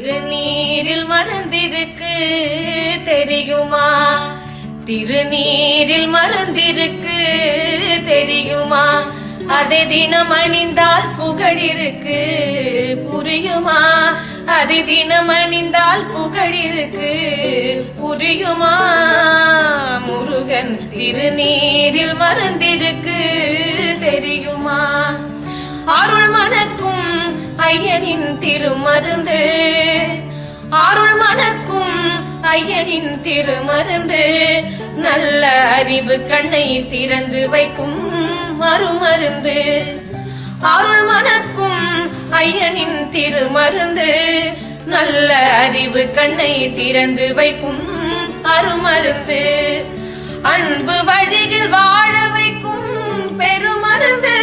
திருநீரில் மருந்திருக்கு தெரியுமா? திருநீரில் மருந்திருக்கு தெரியுமா? அதை தினம் அணிந்தால் புகழிருக்கு புரியுமா? அதை தினம் அணிந்தால் புகழிருக்கு புரியுமா? முருகன் திருநீரில் மருந்திருக்கு தெரியுமா? அருள் மணக்கும் ஐயனின் திருமருந்து, அருள் மணக்கும் ஐயனின் திருமருந்து, நல்ல அறிவு கண்ணை திறந்து வைக்கும் மறுமருந்து. அருள் மணக்கும் ஐயனின் திருமருந்து, நல்ல அறிவு கண்ணை திறந்து வைக்கும் அருமருந்து. அன்பு வழியில் வாழ வைக்கும் பெருமருந்து.